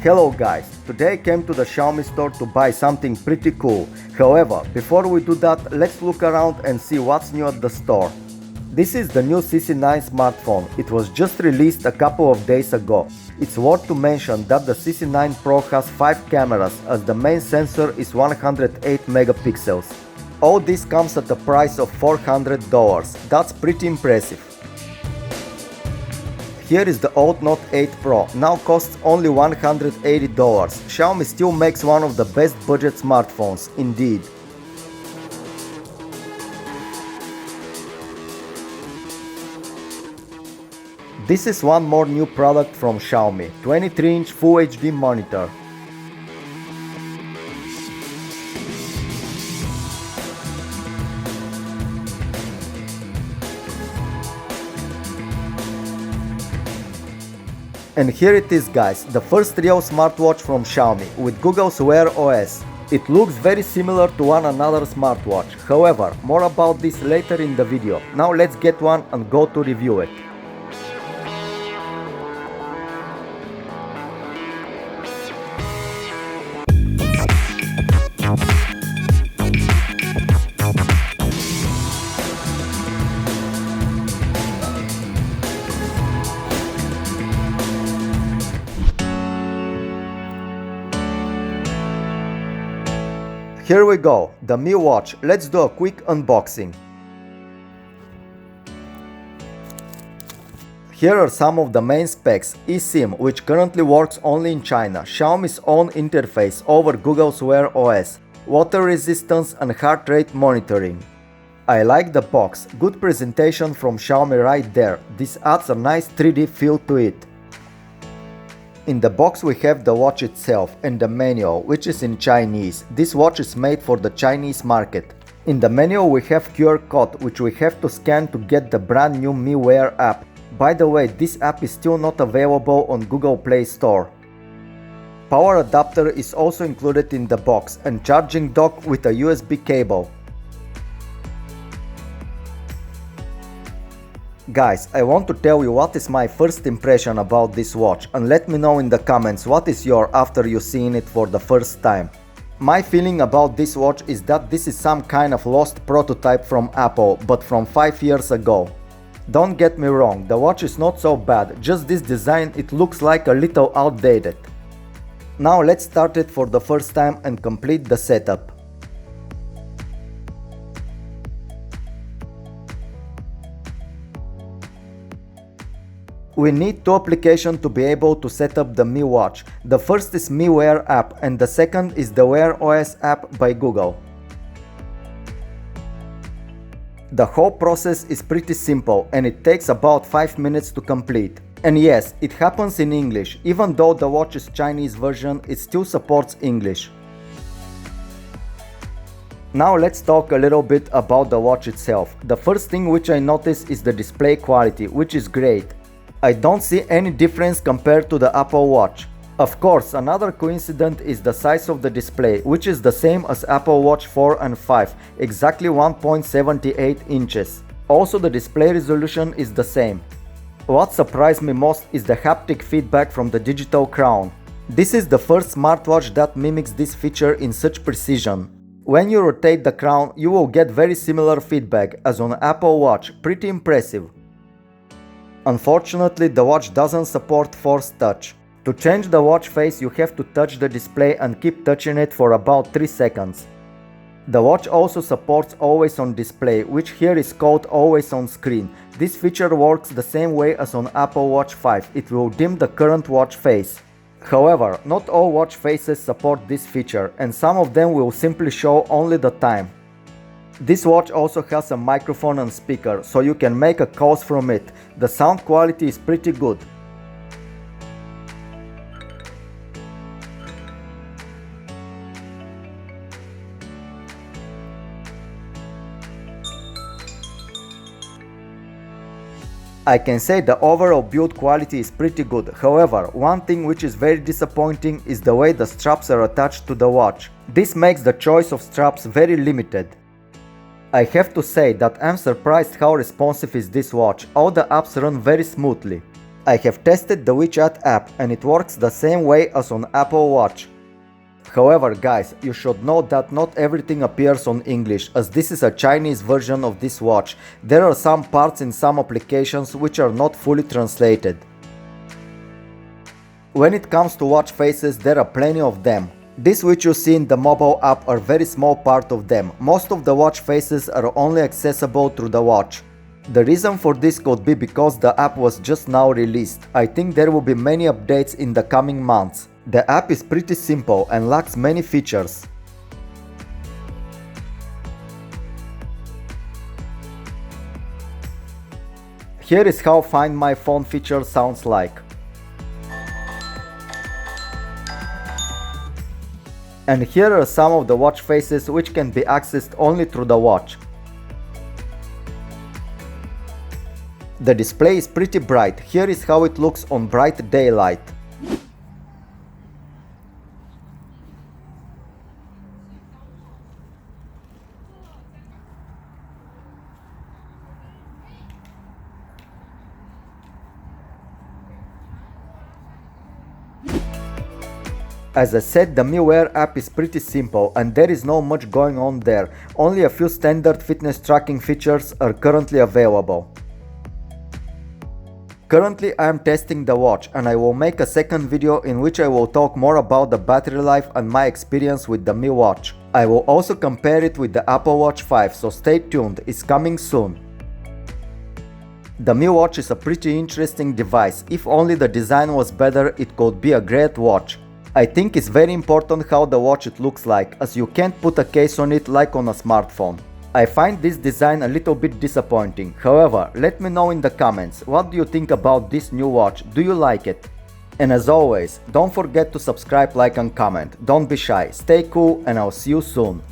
Hello guys, today I came to the Xiaomi store to buy something pretty cool. However, before we do that, let's look around and see what's new at the store. This is the new CC9 smartphone. It was just released a couple of days ago. It's worth to mention that the CC9 Pro has 5 cameras as the main sensor is 108 megapixels. All this comes at the price of $400. That's pretty impressive. Here is the old Note 8 Pro, now costs only $180. Xiaomi still makes one of the best budget smartphones, indeed. This is one more new product from Xiaomi, 23-inch Full HD monitor. And here it is guys, the first real smartwatch from Xiaomi with Google's Wear OS. It looks very similar to one another smartwatch, however, more about this later in the video. Now let's get one and go to review it. Here we go, the Mi Watch. Let's do a quick unboxing. Here are some of the main specs. eSIM, which currently works only in China, Xiaomi's own interface over Google's Wear OS, water resistance and heart rate monitoring. I like the box, good presentation from Xiaomi right there. This adds a nice 3D feel to it. In the box we have the watch itself and the manual, which is in Chinese. This watch is made for the Chinese market. In the manual we have QR code, which we have to scan to get the brand new Mi Wear app. By the way, this app is still not available on Google Play Store. Power adapter is also included in the box and charging dock with a USB cable. Guys, I want to tell you what is my first impression about this watch, and let me know in the comments what is your after you seeing it for the first time. My feeling about this watch is that this is some kind of lost prototype from Apple, but from 5 years ago. Don't get me wrong, the watch is not so bad, just this design, it looks like a little outdated. Now let's start it for the first time and complete the setup. We need 2 applications to be able to set up the Mi Watch. The first is Mi Wear app and the second is the Wear OS app by Google. The whole process is pretty simple and it takes about 5 minutes to complete. And yes, it happens in English. Even though the watch's Chinese version, it still supports English. Now let's talk a little bit about the watch itself. The first thing which I notice is the display quality, which is great. I don't see any difference compared to the Apple Watch. Of course, another coincidence is the size of the display, which is the same as Apple Watch 4 and 5, exactly 1.78 inches. Also the display resolution is the same. What surprised me most is the haptic feedback from the digital crown. This is the first smartwatch that mimics this feature in such precision. When you rotate the crown, you will get very similar feedback as on Apple Watch, pretty impressive. Unfortunately, the watch doesn't support force touch. To change the watch face, you have to touch the display and keep touching it for about 3 seconds. The watch also supports always on display, which here is called always on screen. This feature works the same way as on Apple Watch 5, it will dim the current watch face. However, not all watch faces support this feature, and some of them will simply show only the time. This watch also has a microphone and speaker, so you can make calls from it. The sound quality is pretty good. I can say the overall build quality is pretty good. However, one thing which is very disappointing is the way the straps are attached to the watch. This makes the choice of straps very limited. I have to say that I'm surprised how responsive is this watch. All the apps run very smoothly. I have tested the WeChat app and it works the same way as on Apple Watch. However guys, you should know that not everything appears on English, as this is a Chinese version of this watch. There are some parts in some applications which are not fully translated. When it comes to watch faces, there are plenty of them. These which you see in the mobile app are very small part of them. Most of the watch faces are only accessible through the watch. The reason for this could be because the app was just now released. I think there will be many updates in the coming months. The app is pretty simple and lacks many features. Here is how Find My Phone feature sounds like. And here are some of the watch faces which can be accessed only through the watch. The display is pretty bright. Here is how it looks on bright daylight. As I said, the MiWear app is pretty simple and there is not much going on there. Only a few standard fitness tracking features are currently available. Currently I am testing the watch and I will make a second video in which I will talk more about the battery life and my experience with the Mi Watch. I will also compare it with the Apple Watch 5, so stay tuned, it's coming soon. The Mi Watch is a pretty interesting device. If only the design was better, it could be a great watch. I think it's very important how the watch it looks like, as you can't put a case on it like on a smartphone. I find this design a little bit disappointing. However, let me know in the comments, what do you think about this new watch? Do you like it? And as always, don't forget to subscribe, like and comment. Don't be shy, stay cool and I'll see you soon.